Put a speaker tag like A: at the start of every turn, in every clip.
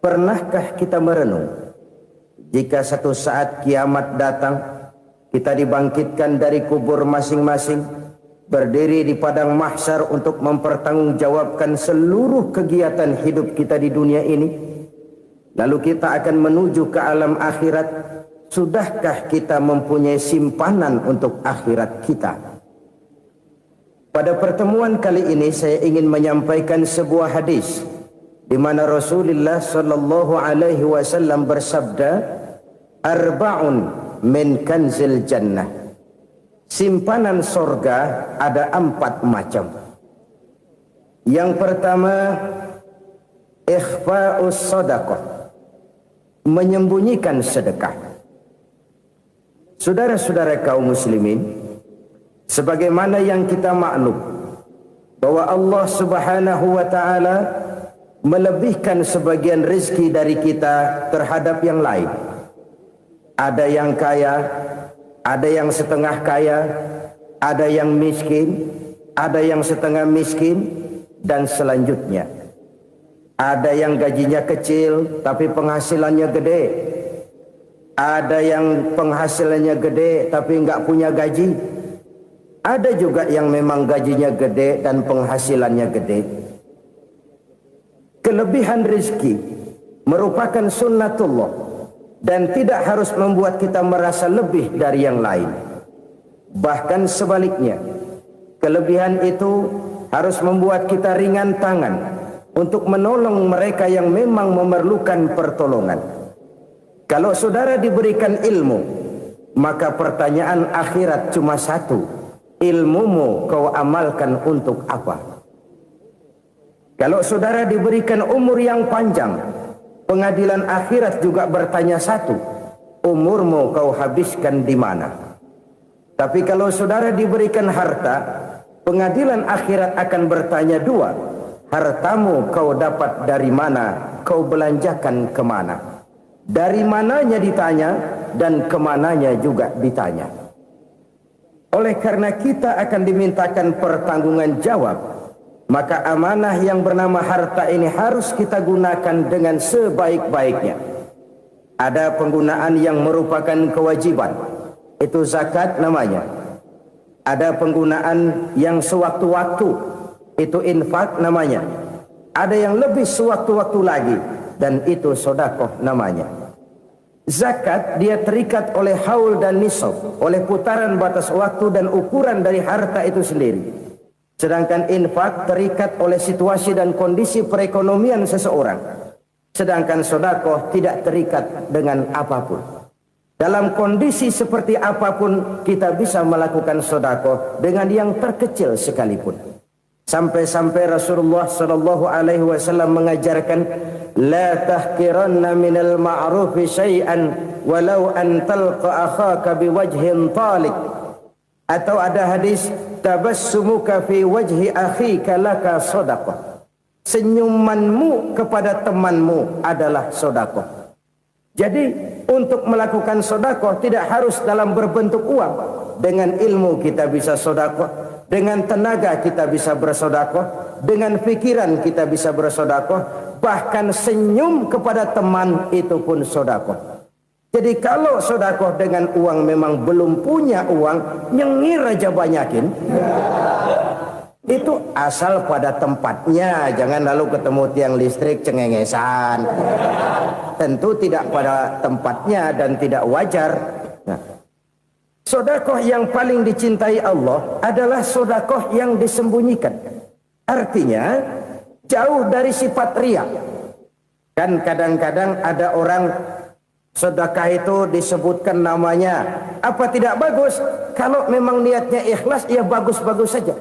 A: Pernahkah kita merenung jika satu saat kiamat datang, kita dibangkitkan dari kubur masing-masing, berdiri di padang mahsyar untuk mempertanggungjawabkan seluruh kegiatan hidup kita di dunia ini, lalu kita akan menuju ke alam akhirat. Sudahkah kita mempunyai simpanan untuk akhirat kita? Pada pertemuan kali ini saya ingin menyampaikan sebuah hadis di mana Rasulullah sallallahu alaihi wasallam bersabda, arba'un min kanzil jannah. Simpanan sorga ada 4 macam. Yang pertama, ikhfa'us sadaqah, menyembunyikan sedekah. Saudara-saudara kaum muslimin, sebagaimana yang kita maklum bahwa Allah Subhanahu wa taala melebihkan sebagian rezeki dari kita terhadap yang lain. Ada yang kaya, ada yang setengah kaya, ada yang miskin, ada yang setengah miskin, dan selanjutnya. Ada yang gajinya kecil tapi penghasilannya gede. Ada yang penghasilannya gede tapi nggak punya gaji. Ada juga yang memang gajinya gede dan penghasilannya gede. Kelebihan rezeki merupakan sunnatullah dan tidak harus membuat kita merasa lebih dari yang lain. Bahkan sebaliknya, kelebihan itu harus membuat kita ringan tangan untuk menolong mereka yang memang memerlukan pertolongan. Kalau saudara diberikan ilmu, maka pertanyaan akhirat cuma satu: ilmumu kau amalkan untuk apa? Kalau saudara diberikan umur yang panjang, pengadilan akhirat juga bertanya satu: umurmu kau habiskan di mana? Tapi kalau saudara diberikan harta, pengadilan akhirat akan bertanya 2: hartamu kau dapat dari mana? Kau belanjakan kemana? Dari mananya ditanya dan kemananya juga ditanya. Oleh karena kita akan dimintakan pertanggungan jawab, maka amanah yang bernama harta ini harus kita gunakan dengan sebaik-baiknya. Ada penggunaan yang merupakan kewajiban, itu zakat namanya. Ada penggunaan yang sewaktu-waktu, itu infak namanya. Ada yang lebih sewaktu-waktu lagi, dan itu sedekah namanya. Zakat dia terikat oleh haul dan nisab, oleh putaran batas waktu dan ukuran dari harta itu sendiri. Sedangkan infak terikat oleh situasi dan kondisi perekonomian seseorang. Sedangkan sedekah tidak terikat dengan apapun. Dalam kondisi seperti apapun kita bisa melakukan sedekah dengan yang terkecil sekalipun. Sampai-sampai Rasulullah sallallahu alaihi wasallam mengajarkan, la tahqiranna minal ma'rufi syai'an walau an talqa akhaka biwajhin talik. Atau ada hadis, tabassumuka fi wajhi akhika laka sadaqah. Senyumanmu kepada temanmu adalah sedekah. Jadi untuk melakukan sedekah tidak harus dalam berbentuk uang. Dengan ilmu kita bisa sedekah, dengan tenaga kita bisa bersedekah, dengan pikiran kita bisa bersedekah, bahkan senyum kepada teman itu pun sedekah. Jadi kalau sedekah dengan uang memang belum punya uang, nyengir aja banyakin. Itu asal pada tempatnya, jangan lalu ketemu tiang listrik cengengesan. Tentu tidak pada tempatnya dan tidak wajar. Nah, sedekah yang paling dicintai Allah adalah sedekah yang disembunyikan. Artinya jauh dari sifat riya. Kan kadang-kadang ada orang sedekah itu disebutkan namanya. Apa tidak bagus? Kalau memang niatnya ikhlas, ya bagus-bagus saja.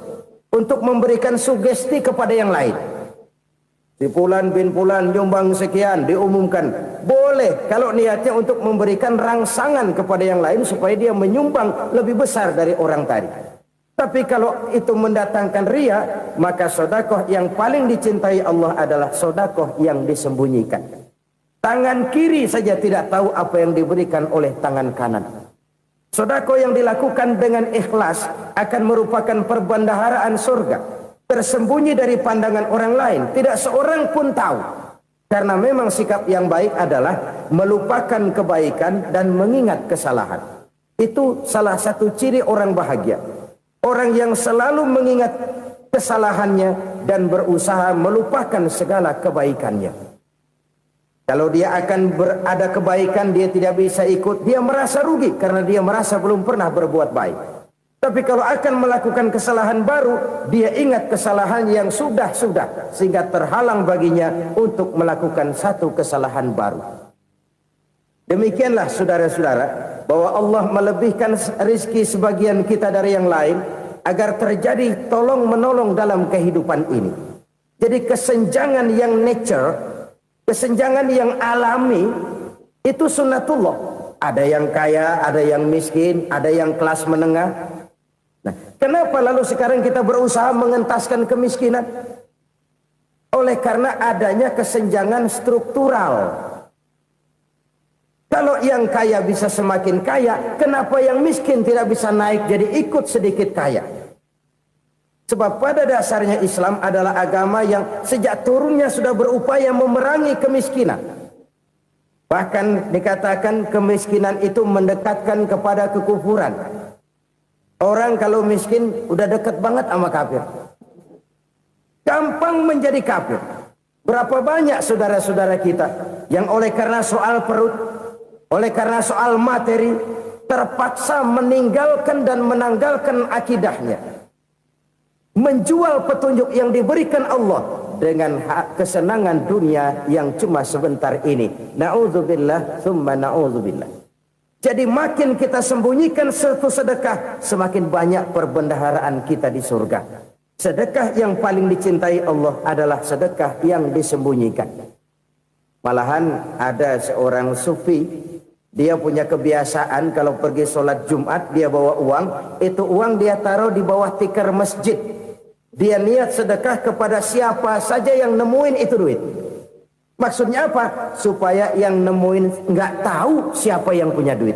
A: Untuk memberikan sugesti kepada yang lain. Si Fulan bin Fulan nyumbang sekian, diumumkan. Boleh kalau niatnya untuk memberikan rangsangan kepada yang lain supaya dia menyumbang lebih besar dari orang tadi. Tapi kalau itu mendatangkan riya, maka sedekah yang paling dicintai Allah adalah sedekah yang disembunyikan. Tangan kiri saja tidak tahu apa yang diberikan oleh tangan kanan. Sedekah yang dilakukan dengan ikhlas akan merupakan perbendaharaan surga, tersembunyi dari pandangan orang lain. Tidak seorang pun tahu. Karena memang sikap yang baik adalah melupakan kebaikan dan mengingat kesalahan. Itu salah satu ciri orang bahagia. Orang yang selalu mengingat kesalahannya dan berusaha melupakan segala kebaikannya. Kalau dia akan berada kebaikan, dia tidak bisa ikut, dia merasa rugi karena dia merasa belum pernah berbuat baik. Tapi kalau akan melakukan kesalahan baru, dia ingat kesalahan yang sudah-sudah, sehingga terhalang baginya untuk melakukan satu kesalahan baru. Demikianlah saudara-saudara, bahwa Allah melebihkan rizki sebagian kita dari yang lain, agar terjadi tolong-menolong dalam kehidupan ini. Jadi kesenjangan yang nature, kesenjangan yang alami, itu sunnatullah. Ada yang kaya, ada yang miskin, ada yang kelas menengah. Nah, kenapa lalu sekarang kita berusaha mengentaskan kemiskinan? Oleh karena adanya kesenjangan struktural. Kalau yang kaya bisa semakin kaya, kenapa yang miskin tidak bisa naik jadi ikut sedikit kaya? Sebab pada dasarnya Islam adalah agama yang sejak turunnya sudah berupaya memerangi kemiskinan. Bahkan dikatakan kemiskinan itu mendekatkan kepada kekufuran. Orang kalau miskin udah dekat banget sama kafir. Gampang menjadi kafir. Berapa banyak saudara-saudara kita yang oleh karena soal perut, oleh karena soal materi, terpaksa meninggalkan dan menanggalkan akidahnya. Menjual petunjuk yang diberikan Allah dengan kesenangan dunia yang cuma sebentar ini. Na'udzubillah, thumma na'udzubillah. Jadi makin kita sembunyikan satu sedekah, semakin banyak perbendaharaan kita di surga. Sedekah yang paling dicintai Allah adalah sedekah yang disembunyikan. Malahan ada seorang sufi, dia punya kebiasaan kalau pergi sholat Jumat dia bawa uang, itu uang dia taruh di bawah tikar masjid. Dia niat sedekah kepada siapa saja yang nemuin itu duit. Maksudnya apa? Supaya yang nemuin nggak tahu siapa yang punya duit.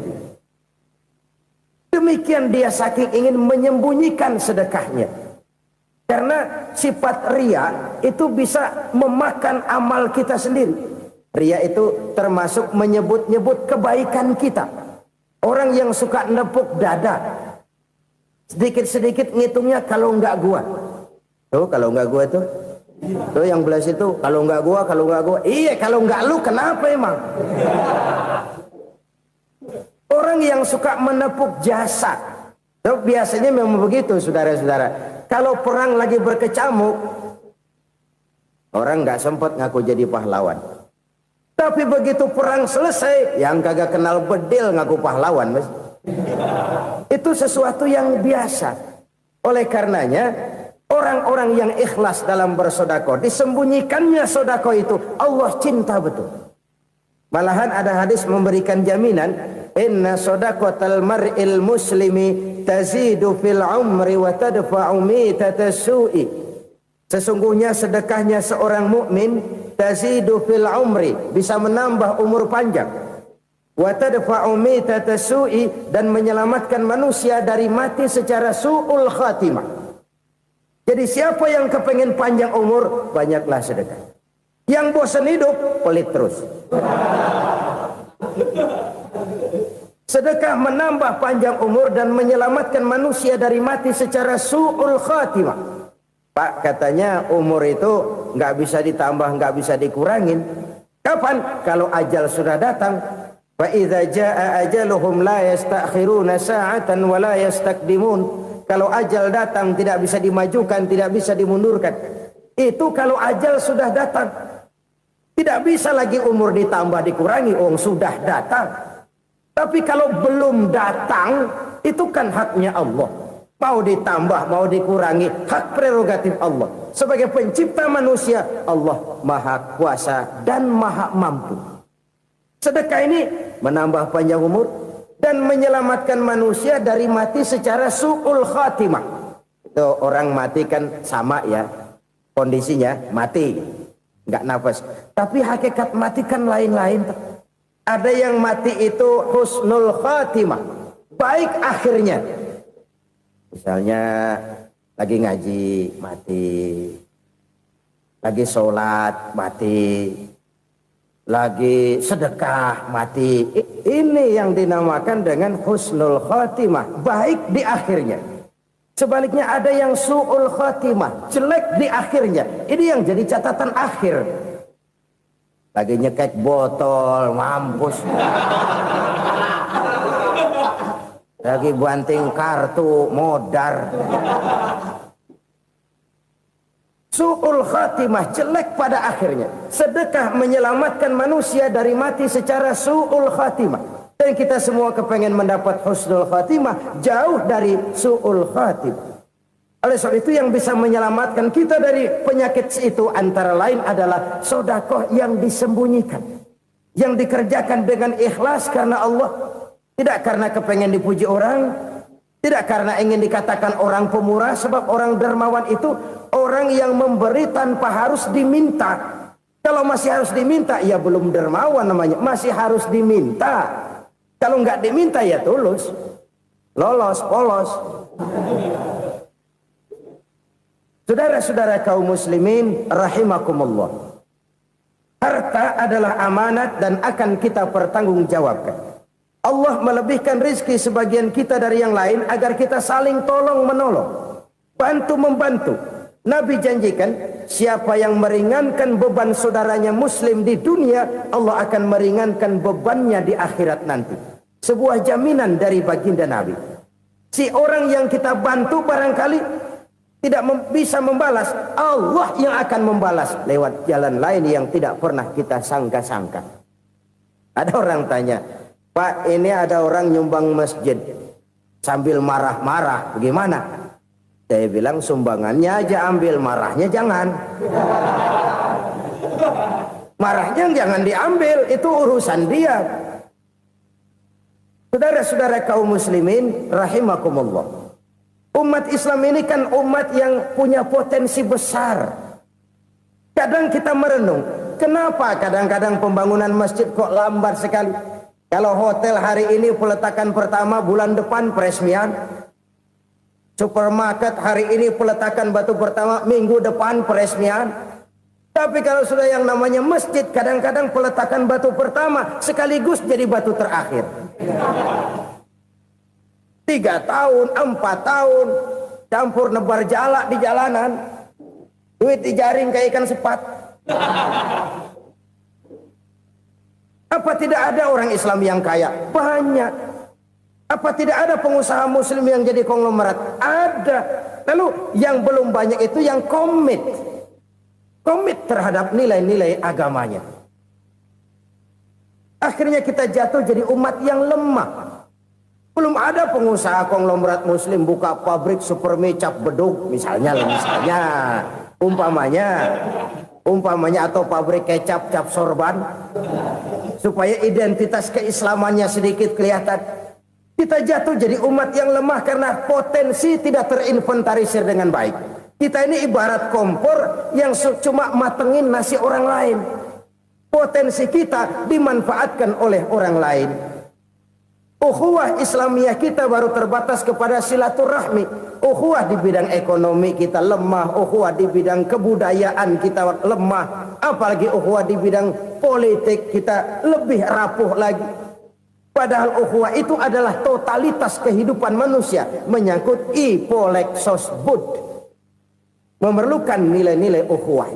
A: Demikian dia saking ingin menyembunyikan sedekahnya. Karena sifat ria itu bisa memakan amal kita sendiri. Ria itu termasuk menyebut-nyebut kebaikan kita. Orang yang suka nepuk dada, sedikit-sedikit ngitungnya kalau nggak gua. Tuh kalau nggak gua tuh yang belas itu kalau nggak gua. Iya kalau nggak lu kenapa emang? Orang yang suka menepuk jasa. Tuh biasanya memang begitu saudara-saudara. Kalau perang lagi berkecamuk, orang nggak sempat ngaku jadi pahlawan. Tapi begitu perang selesai, yang kagak kenal bedil ngaku pahlawan, mas. Itu sesuatu yang biasa. Oleh karenanya, orang-orang yang ikhlas dalam bersodako, disembunyikannya sodako itu, Allah cinta betul. Malahan ada hadis memberikan jaminan, inna sodakotal mar'il muslimi tazidu fil umri wa tadfa'u mitata su'i. Sesungguhnya sedekahnya seorang mukmin tazidu fil umri, bisa menambah umur panjang, wa tadfa'u mitata su'i, dan menyelamatkan manusia dari mati secara su'ul khatimah. Jadi siapa yang kepengen panjang umur, banyaklah sedekah. Yang bosan hidup, pelit terus. Sedekah menambah panjang umur dan menyelamatkan manusia dari mati secara su'ul khatimah. Pak, katanya umur itu nggak bisa ditambah, nggak bisa dikurangin. Kapan? Kalau ajal sudah datang. Fa idza jaa ajaluhum la yastakhiruna sa'atan wa la yastakdimun. Kalau ajal datang tidak bisa dimajukan, tidak bisa dimundurkan. Itu kalau ajal sudah datang. Tidak bisa lagi umur ditambah dikurangi, sudah datang. Tapi kalau belum datang, itu kan haknya Allah. Mau ditambah, mau dikurangi, hak prerogatif Allah. Sebagai pencipta manusia, Allah maha kuasa dan maha mampu. Sedekah ini menambah panjang umur dan menyelamatkan manusia dari mati secara su'ul khatimah. Itu orang mati kan sama ya, kondisinya mati, nggak nafas. Tapi hakikat mati kan lain-lain. Ada yang mati itu husnul khatimah, baik akhirnya. Misalnya lagi ngaji mati, lagi sholat mati, lagi sedekah mati. Ini yang dinamakan dengan husnul khatimah, baik di akhirnya. Sebaliknya ada yang su'ul khatimah, jelek di akhirnya. Ini yang jadi catatan akhir. Lagi nyekek botol, mampus. Lagi banting kartu, modar. Su'ul khatimah, jelek pada akhirnya. Sedekah menyelamatkan manusia dari mati secara su'ul khatimah. Dan kita semua kepengen mendapat husnul khatimah, jauh dari su'ul khatimah. Oleh sebab itu yang bisa menyelamatkan kita dari penyakit itu antara lain adalah sedekah yang disembunyikan, yang dikerjakan dengan ikhlas karena Allah, tidak karena kepengen dipuji orang, tidak karena ingin dikatakan orang pemurah. Sebab orang dermawan itu orang yang memberi tanpa harus diminta. Kalau masih harus diminta, ya belum dermawan namanya, masih harus diminta. Kalau nggak diminta ya tulus, lolos, polos. Saudara-saudara kaum muslimin rahimakumullah, harta adalah amanat dan akan kita pertanggungjawabkan. Allah melebihkan rizki sebagian kita dari yang lain agar kita saling tolong menolong, bantu membantu. Nabi janjikan, siapa yang meringankan beban saudaranya muslim di dunia, Allah akan meringankan bebannya di akhirat nanti. Sebuah jaminan dari baginda Nabi. Si orang yang kita bantu barangkali tidak bisa membalas, Allah yang akan membalas lewat jalan lain yang tidak pernah kita sangka-sangka. Ada orang tanya, Pak, ini ada orang nyumbang masjid sambil marah-marah, bagaimana? Saya bilang sumbangannya aja ambil, marahnya jangan. Marahnya jangan diambil, itu urusan dia. Saudara-saudara kaum muslimin rahimakumullah, umat Islam ini kan umat yang punya potensi besar. Kadang kita merenung, kenapa kadang-kadang pembangunan masjid kok lambat sekali? Kalau hotel hari ini peletakan pertama, bulan depan peresmian. Supermarket hari ini peletakan batu pertama, minggu depan peresmian. Tapi kalau sudah yang namanya masjid, kadang-kadang peletakan batu pertama sekaligus jadi batu terakhir. 3 tahun, 4 tahun, campur nebar jalak di jalanan, duit dijaring kayak ikan sepat. Apa tidak ada orang Islam yang kaya? Banyak. Apa tidak ada pengusaha muslim yang jadi konglomerat? Ada. Lalu yang belum banyak itu yang komit terhadap nilai-nilai agamanya. Akhirnya kita jatuh jadi umat yang lemah. Belum ada pengusaha konglomerat muslim buka pabrik supermi cap beduk misalnya umpamanya atau pabrik kecap cap sorban supaya identitas keislamannya sedikit kelihatan. Kita jatuh jadi umat yang lemah karena potensi tidak terinventarisir dengan baik. Kita ini ibarat kompor yang cuma matengin nasi orang lain. Potensi kita dimanfaatkan oleh orang lain. Ukhuwah Islamiyah kita baru terbatas kepada silaturahmi. Ukhuwah di bidang ekonomi kita lemah. Ukhuwah di bidang kebudayaan kita lemah. Apalagi ukhuwah di bidang politik kita lebih rapuh lagi. Padahal ukhuwah itu adalah totalitas kehidupan manusia, menyangkut ipolexosbud, memerlukan nilai-nilai ukhuwah.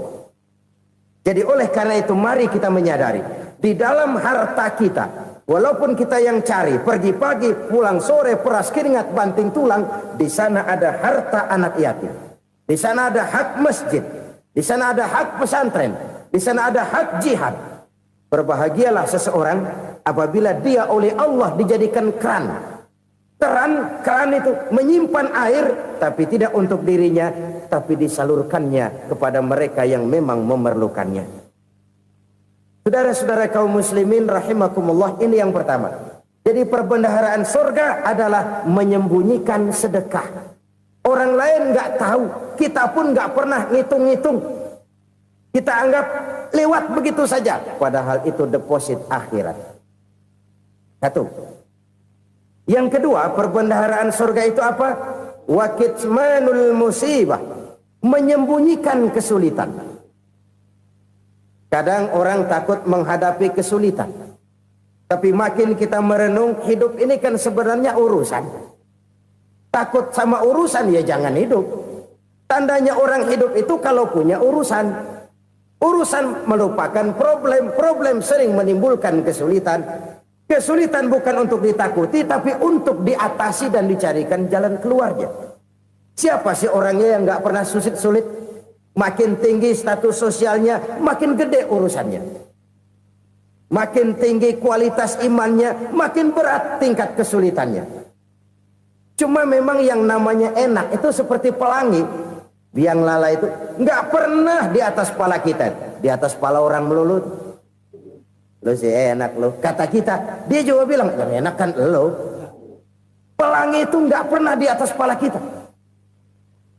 A: Jadi oleh karena itu mari kita menyadari, di dalam harta kita, walaupun kita yang cari, pergi pagi, pulang sore, peras keringat, banting tulang, di sana ada harta anak yatim, di sana ada hak masjid, di sana ada hak pesantren, di sana ada hak jihad. Berbahagialah seseorang apabila dia oleh Allah dijadikan keran. Keran itu menyimpan air, tapi tidak untuk dirinya, tapi disalurkannya kepada mereka yang memang memerlukannya. Saudara-saudara kaum muslimin rahimakumullah, ini yang pertama. Jadi perbendaharaan surga adalah menyembunyikan sedekah. Orang lain nggak tahu, kita pun nggak pernah ngitung-ngitung. Kita anggap lewat begitu saja, padahal itu deposit akhirat. Satu. Yang kedua, perbendaharaan surga itu apa? Wa kitmanul musibah, menyembunyikan kesulitan. Kadang orang takut menghadapi kesulitan. Tapi makin kita merenung, hidup ini kan sebenarnya urusan. Takut sama urusan ya jangan hidup. Tandanya orang hidup itu kalau punya urusan. Urusan melupakan problem. Problem sering menimbulkan kesulitan. Kesulitan bukan untuk ditakuti, tapi untuk diatasi dan dicarikan jalan keluarnya. Siapa sih orangnya yang nggak pernah sulit-sulit? Makin tinggi status sosialnya, makin gede urusannya. Makin tinggi kualitas imannya, makin berat tingkat kesulitannya. Cuma memang yang namanya enak itu seperti pelangi. Biang lala itu nggak pernah di atas kepala kita, di atas kepala orang melulu. Lo sih enak lo, kata kita. Dia juga bilang yang enak kan lo. Pelangi itu nggak pernah di atas kepala kita.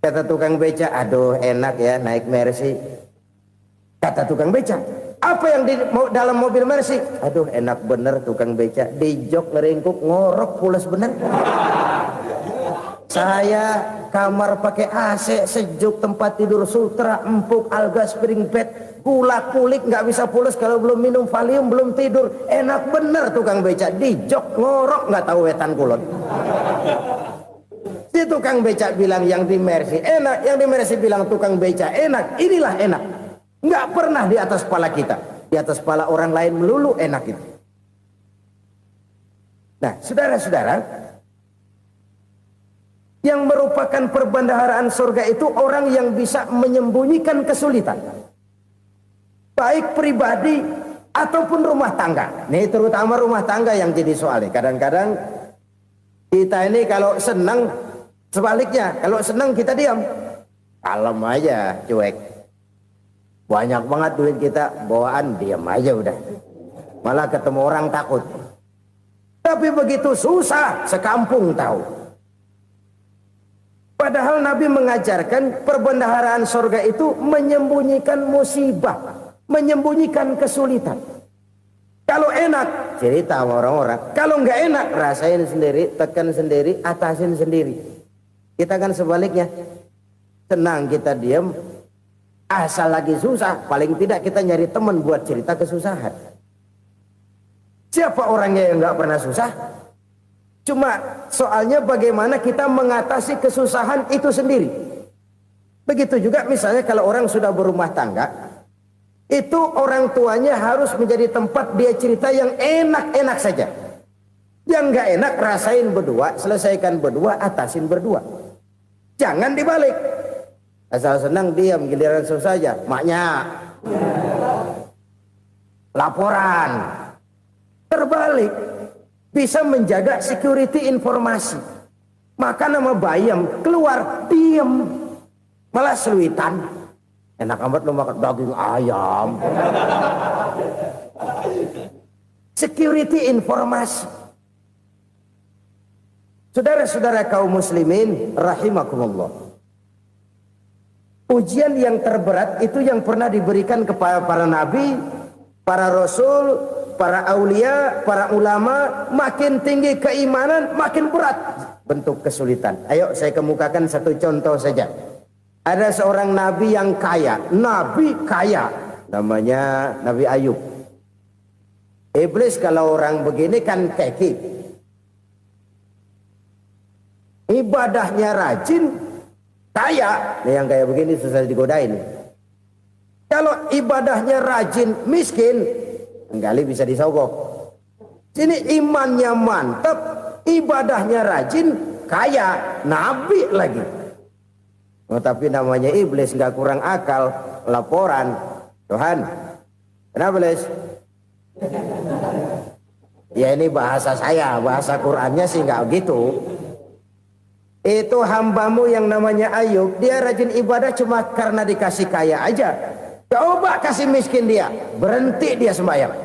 A: Kata tukang beca, aduh enak ya naik Mercy. Kata tukang beca, apa yang di dalam mobil Mercy? Aduh enak bener tukang beca, di jok ngeringkuk ngorok pulas bener. Saya kamar pakai AC sejuk, tempat tidur sutra, empuk, alga, spring bed, gula kulik nggak bisa pulas kalau belum minum Valium, belum tidur. Enak bener tukang beca, di jok ngorok nggak tahu wetan kulon. Si tukang beca bilang yang di Mercy enak, yang di Mercy bilang tukang beca enak. Inilah enak, nggak pernah di atas kepala kita, di atas kepala orang lain melulu enak itu. Nah, saudara-saudara, yang merupakan perbendaharaan surga itu orang yang bisa menyembunyikan kesulitan, baik pribadi ataupun rumah tangga. Nih terutama rumah tangga yang jadi soalnya. Kadang-kadang kita ini kalau senang, sebaliknya kalau senang kita diam, kalem aja, cuek. Banyak banget duit kita bawaan, diam aja udah. Malah ketemu orang takut. Tapi begitu susah, sekampung tahu. Padahal Nabi mengajarkan perbendaharaan surga itu menyembunyikan musibah, menyembunyikan kesulitan. Kalau enak, cerita sama orang-orang. Kalau nggak enak, rasain sendiri, tekan sendiri, atasin sendiri. Kita kan sebaliknya, senang kita diam, asal lagi susah, paling tidak kita nyari teman buat cerita kesusahan. Siapa orangnya yang nggak pernah susah? Cuma soalnya bagaimana kita mengatasi kesusahan itu sendiri. Begitu juga misalnya kalau orang sudah berumah tangga, itu orang tuanya harus menjadi tempat dia cerita yang enak-enak saja. Yang nggak enak rasain berdua, selesaikan berdua, atasin berdua. Jangan dibalik. Asal senang diam, giliran susah saja. Maknya laporan. Terbalik. Bisa menjaga security informasi. Maka nama bayam keluar diem, malah seluitan. Enak amat lo makan daging ayam. Security informasi. Saudara-saudara kaum muslimin rahimakumullah. Ujian yang terberat itu yang pernah diberikan kepada para nabi, para rasul, para aulia, para ulama. Makin tinggi keimanan, makin berat bentuk kesulitan. Ayo saya kemukakan satu contoh saja. Ada seorang nabi yang kaya, nabi kaya, namanya Nabi Ayub. Iblis kalau orang begini kan keki, ibadahnya rajin, kaya. Nah, yang kayak begini susah digodain. Kalau ibadahnya rajin, miskin, kali bisa disogok. Sini imannya mantap, ibadahnya rajin, kaya, nabi lagi. Oh, tapi namanya iblis nggak kurang akal. Laporan, Tuhan, kenapa Les? Ya ini bahasa saya, bahasa Qurannya sih nggak gitu. Itu hambamu yang namanya Ayub, dia rajin ibadah cuma karena dikasih kaya aja. Coba kasih miskin dia, berhenti dia sembahyang.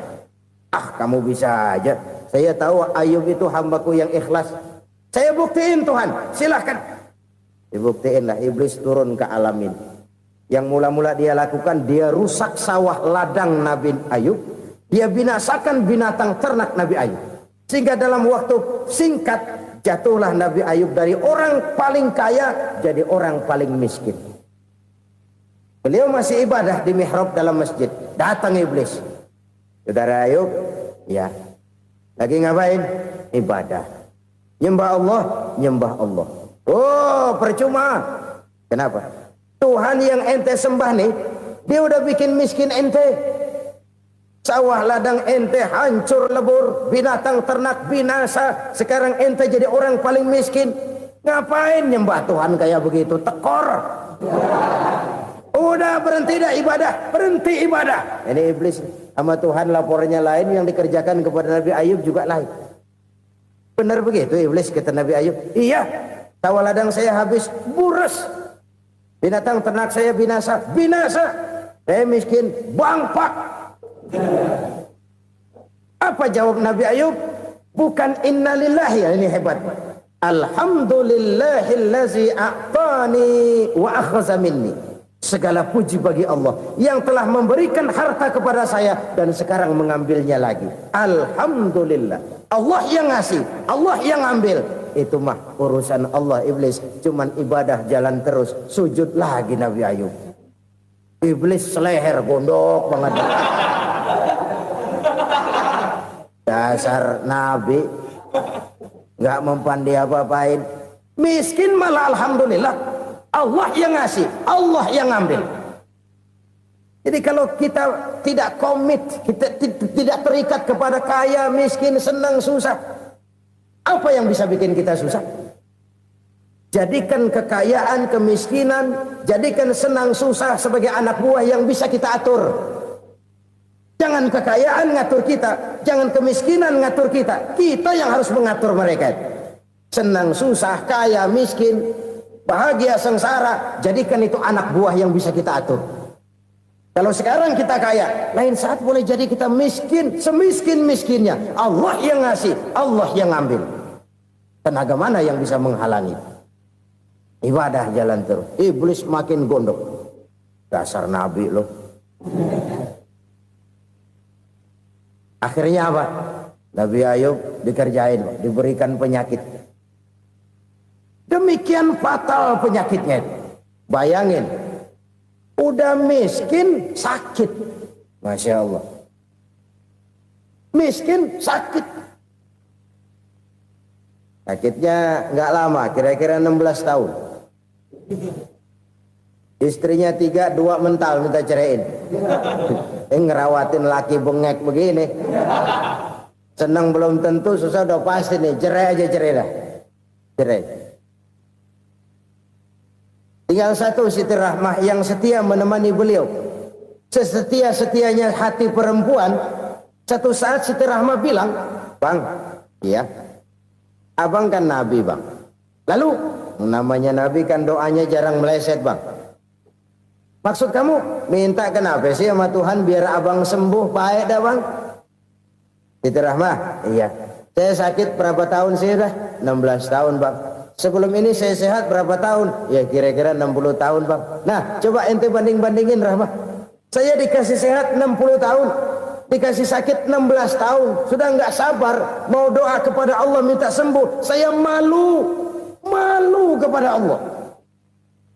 A: Ah, kamu bisa aja. Saya tahu Ayub itu hambaku yang ikhlas. Saya buktiin Tuhan, silahkan. Dibuktiinlah, iblis turun ke alam ini. Yang mula-mula dia lakukan, dia rusak sawah ladang Nabi Ayub. Dia binasakan binatang ternak Nabi Ayub. Sehingga dalam waktu singkat, jatuhlah Nabi Ayub dari orang paling kaya jadi orang paling miskin. Beliau masih ibadah di mihrab dalam masjid. datang iblis. Saudara Ayub, ya, lagi ngapain? Ibadah. Nyembah Allah, nyembah Allah. Oh, percuma. Kenapa? Tuhan yang ente sembah nih, dia udah bikin miskin ente. Sawah ladang ente hancur lebur, binatang ternak binasa. Sekarang ente jadi orang paling miskin. Ngapain nyembah Tuhan kayak begitu? Tekor. Udah berhenti dah ibadah, berhenti ibadah. Ini iblis sama Tuhan laporannya lain, yang dikerjakan kepada Nabi Ayub juga lain. Benar begitu iblis kata Nabi Ayub? Iya, sawah ladang saya habis, buras. Binatang ternak saya binasa, binasa. Saya miskin, bangpak. Apa jawab Nabi Ayub? Bukan innalillahi, ini hebat. Alhamdulillahillazi a'tani wa akhza minni. Segala puji bagi Allah yang telah memberikan harta kepada saya dan sekarang mengambilnya lagi. Alhamdulillah. Allah yang ngasih, Allah yang ambil. Itu mah urusan Allah. Iblis cuman ibadah jalan terus, sujud lagi Nabi Ayub. Iblis seleher gondok banget. Dasar Nabi nggak mempan dia apa-apain. Miskin malah alhamdulillah. Allah yang ngasih, Allah yang ngambil. Jadi kalau kita tidak komit, kita tidak terikat kepada kaya, miskin, senang, susah, apa yang bisa bikin kita susah? Jadikan kekayaan, kemiskinan, jadikan senang, susah sebagai anak buah yang bisa kita atur. Jangan kekayaan ngatur kita, jangan kemiskinan ngatur kita. Kita yang harus mengatur mereka. Senang, susah, kaya, miskin, bahagia, sengsara, jadikan itu anak buah yang bisa kita atur. Kalau sekarang kita kaya, lain saat boleh jadi kita miskin, semiskin-miskinnya. Allah yang ngasih, Allah yang ngambil. Tenaga mana yang bisa menghalangi? Ibadah jalan terus. Iblis makin gondok. Dasar Nabi loh. Akhirnya apa? Nabi Ayub dikerjain, diberikan penyakit. Demikian fatal penyakitnya. Bayangin, udah miskin sakit. Masya Allah. Miskin sakit. Sakitnya nggak lama, kira-kira 16 tahun. Istrinya 3, 2 mental minta ceraiin. Ngerawatin laki bengek begini. Senang belum tentu, susah udah pasti nih. Cerai aja, cerai dah. Cerai. Tinggal satu Siti Rahmah yang setia menemani beliau. Sesetia-setianya hati perempuan. Satu saat Siti Rahmah bilang, "Bang, iya, abang kan Nabi bang. Lalu namanya Nabi kan doanya jarang meleset bang. Maksud kamu minta kenapa sih sama Tuhan biar abang sembuh baik dah bang?" Siti Rahmah, iya. Saya sakit berapa tahun sih dah? 16 tahun bang. Sebelum ini saya sehat berapa tahun? Ya kira-kira 60 tahun bang. Nah coba ente banding-bandingin Rahmah. Saya dikasih sehat 60 tahun. Dikasih sakit 16 tahun. Sudah nggak sabar mau doa kepada Allah minta sembuh. Saya malu kepada Allah.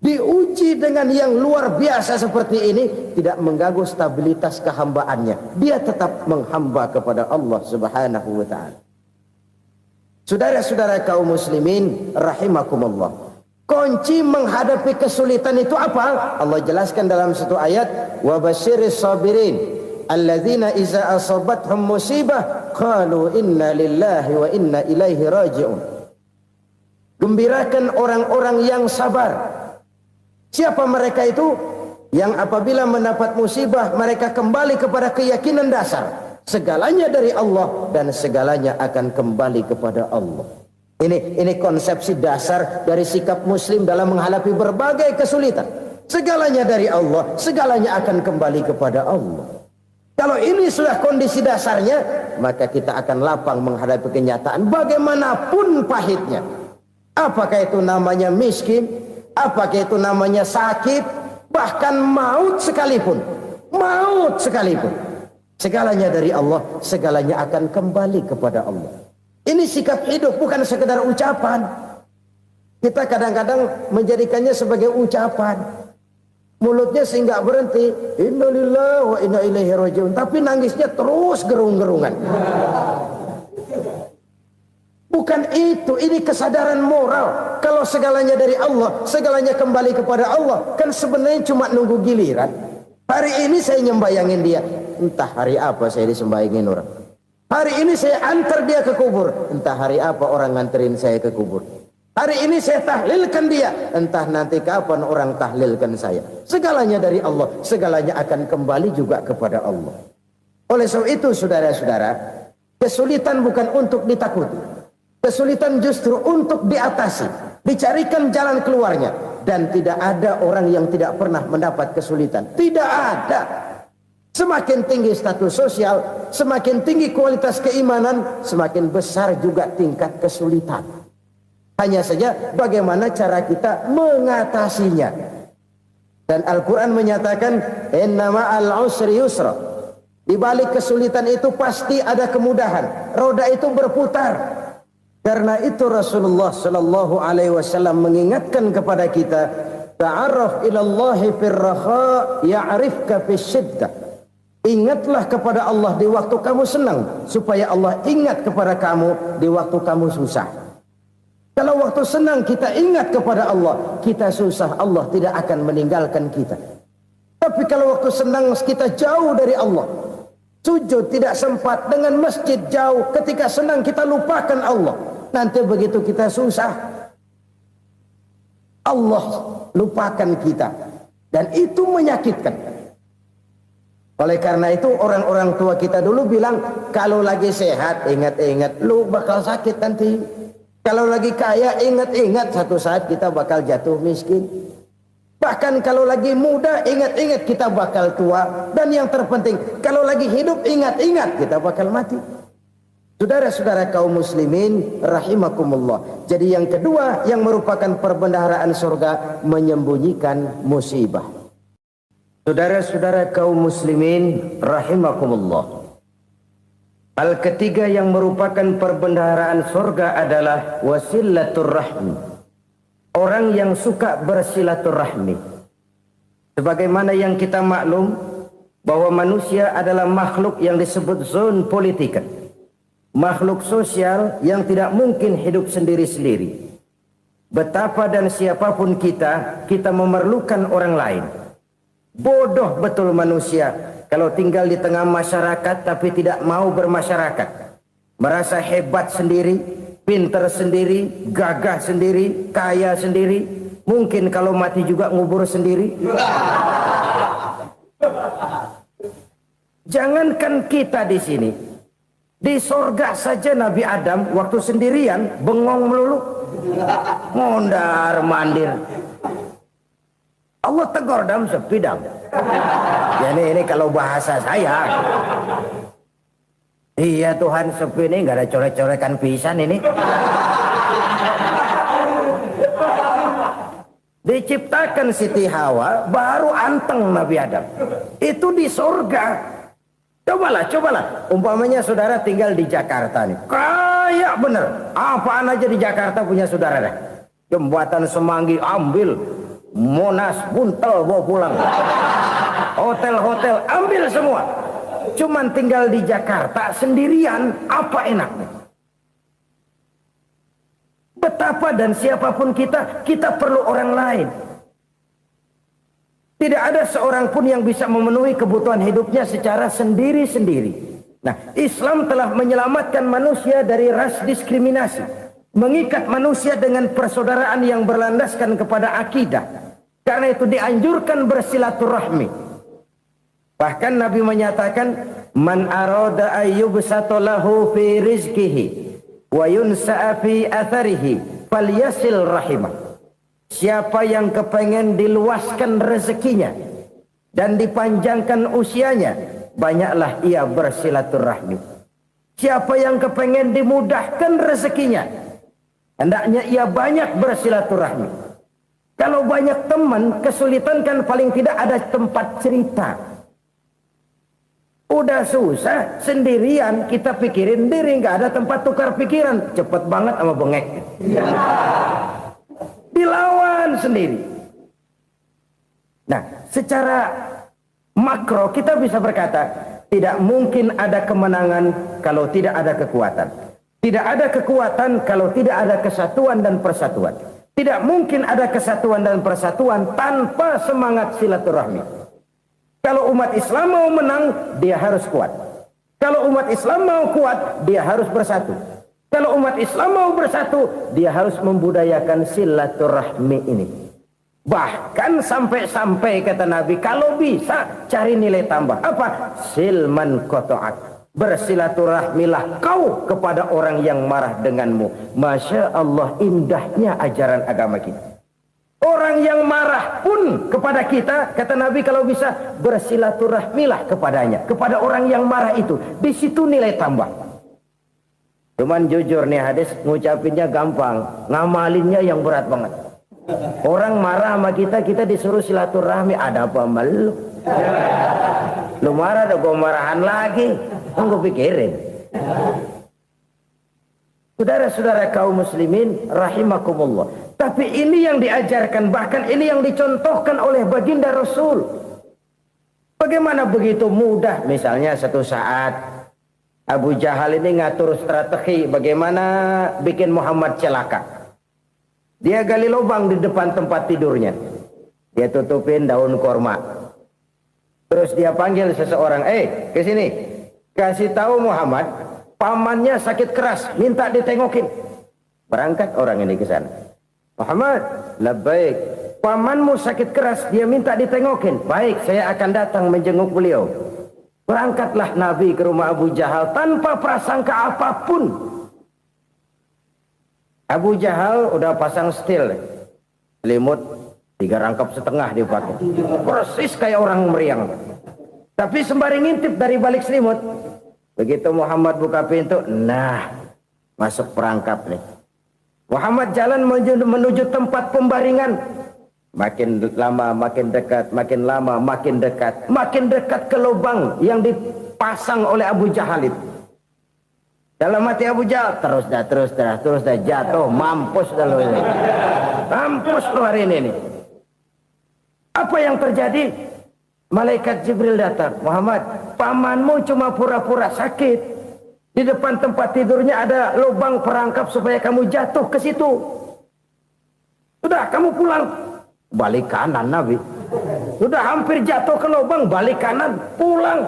A: Diuji dengan yang luar biasa seperti ini, tidak mengganggu stabilitas kehambaannya. Dia tetap menghamba kepada Allah Subhanahu wa ta'ala. Saudara-saudara kaum muslimin rahimakumullah. Kunci menghadapi kesulitan itu apa? Allah jelaskan dalam satu ayat, wa basyiris sabirin alladzina iza asabathum musibah qalu inna lillahi wa inna ilaihi raji'un. Gembirakan orang-orang yang sabar. Siapa mereka itu? Yang apabila mendapat musibah mereka kembali kepada keyakinan dasar. Segalanya dari Allah dan segalanya akan kembali kepada Allah. Ini konsepsi dasar dari sikap muslim dalam menghadapi berbagai kesulitan. Segalanya dari Allah, segalanya akan kembali kepada Allah. Kalau ini sudah kondisi dasarnya, maka kita akan lapang menghadapi kenyataan bagaimanapun pahitnya. Apakah itu namanya miskin, apakah itu namanya sakit, bahkan maut sekalipun. Maut sekalipun. Segalanya dari Allah, segalanya akan kembali kepada Allah. Ini sikap hidup, bukan sekedar ucapan. Kita kadang-kadang menjadikannya sebagai ucapan. Mulutnya sih nggak berhenti, innalillahi wa inna ilaihi rajiun, tapi nangisnya terus gerung-gerungan. Bukan itu, ini kesadaran moral. Kalau segalanya dari Allah, segalanya kembali kepada Allah, kan sebenarnya cuma nunggu giliran. Hari ini saya nyembayangin dia, entah hari apa saya disembayangin orang. Hari ini saya antar dia ke kubur, entah hari apa orang nganterin saya ke kubur. Hari ini saya tahlilkan dia, entah nanti kapan orang tahlilkan saya. Segalanya dari Allah, segalanya akan kembali juga kepada Allah. Oleh sebab itu saudara-saudara, kesulitan bukan untuk ditakuti, kesulitan justru untuk diatasi, dicarikan jalan keluarnya. Dan tidak ada orang yang tidak pernah mendapat kesulitan, tidak ada. Semakin tinggi status sosial, semakin tinggi kualitas keimanan, semakin besar juga tingkat kesulitan. Hanya saja bagaimana cara kita mengatasinya. Dan Al-Quran menyatakan, inna ma'al usri yusra. Di balik kesulitan itu pasti ada kemudahan. Roda itu berputar. Karena itu Rasulullah sallallahu alaihi wasallam mengingatkan kepada kita, ta'arraf ilallahi fir raha ya'rifka fisyiddah. Ingatlah kepada Allah di waktu kamu senang, supaya Allah ingat kepada kamu di waktu kamu susah. Kalau waktu senang kita ingat kepada Allah, kita susah, Allah tidak akan meninggalkan kita. Tapi kalau waktu senang kita jauh dari Allah, sujud tidak sempat, dengan masjid jauh, ketika senang kita lupakan Allah. Nanti begitu kita susah, Allah lupakan kita. Dan itu menyakitkan. Oleh karena itu orang-orang tua kita dulu bilang, kalau lagi sehat ingat-ingat lu bakal sakit nanti. Kalau lagi kaya ingat-ingat satu saat kita bakal jatuh miskin. Bahkan kalau lagi muda ingat-ingat kita bakal tua. Dan yang terpenting kalau lagi hidup ingat-ingat kita bakal mati. Saudara-saudara kaum muslimin rahimakumullah. Jadi yang kedua yang merupakan perbendaharaan surga, menyembunyikan musibah. Saudara-saudara kaum muslimin rahimakumullah. Hal ketiga yang merupakan perbendaharaan surga adalah wasilatur rahmi. Orang yang suka bersilaturahmi. Sebagaimana yang kita maklum bahwa manusia adalah makhluk yang disebut zon politika. Makhluk sosial yang tidak mungkin hidup sendiri-sendiri. Betapa dan siapapun kita memerlukan orang lain. Bodoh betul manusia kalau tinggal di tengah masyarakat tapi tidak mau bermasyarakat. Merasa hebat sendiri, pintar sendiri, gagah sendiri, kaya sendiri. Mungkin kalau mati juga ngubur sendiri. Jangankan kita di sini, di sorga saja Nabi Adam waktu sendirian bengong melulu, mondar mandir. Allah tegur dam sepi dam. Ya ini kalau bahasa saya. Iya Tuhan sepi ini nggak ada coret-corekan pisan ini. Diciptakan Siti Hawa baru anteng Nabi Adam. Itu di sorga. Cobalah. Umpamanya saudara tinggal di Jakarta nih. Kayak bener. Apaan aja di Jakarta punya saudara dah. Jembatan Semanggi ambil. Monas buntel bawa pulang. Hotel-hotel ambil semua. Cuman tinggal di Jakarta sendirian, apa enaknya? Betapa dan siapapun kita perlu orang lain. Tidak ada seorang pun yang bisa memenuhi kebutuhan hidupnya secara sendiri-sendiri. Nah, Islam telah menyelamatkan manusia dari ras diskriminasi, mengikat manusia dengan persaudaraan yang berlandaskan kepada akidah. Karena itu dianjurkan bersilaturahmi. Bahkan Nabi menyatakan, man arada ayyubsata lahu fi rizqihi wa yunsa'a fi atharihi falyasil rahimah. Siapa yang kepengen diluaskan rezekinya dan dipanjangkan usianya, banyaklah ia bersilaturahmi. Siapa yang kepengen dimudahkan rezekinya, hendaknya ia banyak bersilaturahmi. Kalau banyak teman, kesulitan kan paling tidak ada tempat cerita. Udah susah, sendirian kita pikirin diri, nggak ada tempat tukar pikiran. Cepet banget sama bengek. Dilawan sendiri. Nah, secara makro kita bisa berkata, tidak mungkin ada kemenangan kalau tidak ada kekuatan. Tidak ada kekuatan kalau tidak ada kesatuan dan persatuan. Tidak mungkin ada kesatuan dan persatuan tanpa semangat silaturahmi. Kalau umat Islam mau menang, dia harus kuat. Kalau umat Islam mau kuat, dia harus bersatu. Kalau umat Islam mau bersatu, dia harus membudayakan silaturahmi ini. Bahkan sampai-sampai kata Nabi, kalau bisa cari nilai tambah. Apa? Silman qata'ak. Bersilaturahmilah kau kepada orang yang marah denganmu. Masya Allah, indahnya ajaran agama kita. Orang yang marah pun kepada kita, kata Nabi, kalau bisa bersilaturahmilah kepadanya, kepada orang yang marah itu. Di situ nilai tambah. Cuman jujur nih hadis, ngucapinnya gampang, ngamalinnya yang berat banget. Orang marah sama kita, kita disuruh silaturahmi. Ada apa malu? Lu marah, ada gue marahan lagi. Tunggu pikirin. Saudara-saudara kaum muslimin rahimakumullah. Tapi ini yang diajarkan, bahkan ini yang dicontohkan oleh baginda Rasul. Bagaimana begitu mudah? Misalnya satu saat Abu Jahal ini ngatur strategi bagaimana bikin Muhammad celaka. Dia gali lubang di depan tempat tidurnya. Dia tutupin daun korma. Terus dia panggil seseorang, ke sini. Kasih tahu Muhammad, pamannya sakit keras, minta ditengokin. Berangkat orang ini ke sana. Muhammad, labbaik. Pamanmu sakit keras, dia minta ditengokin. Baik, saya akan datang menjenguk beliau. Berangkatlah Nabi ke rumah Abu Jahal tanpa prasangka apapun. Abu Jahal udah pasang setil, selimut 3 rangkap setengah dipakai, persis kayak orang meriang. Tapi sembari ngintip dari balik selimut, begitu Muhammad buka pintu, nah masuk perangkap nih. Muhammad jalan menuju tempat pembaringan. Makin lama makin dekat, makin lama makin dekat, makin dekat ke lubang yang dipasang oleh Abu Jahal itu. Dalam hati Abu Jahal, terus dah jatuh, mampus dah lo ini. Mampus lo hari ini nih. Apa yang terjadi? Malaikat Jibril datang. Muhammad, pamanmu cuma pura-pura sakit. Di depan tempat tidurnya ada lubang perangkap supaya kamu jatuh ke situ. Sudah, kamu pulang. Balik kanan Nabi. Sudah hampir jatuh ke lubang, balik kanan, pulang.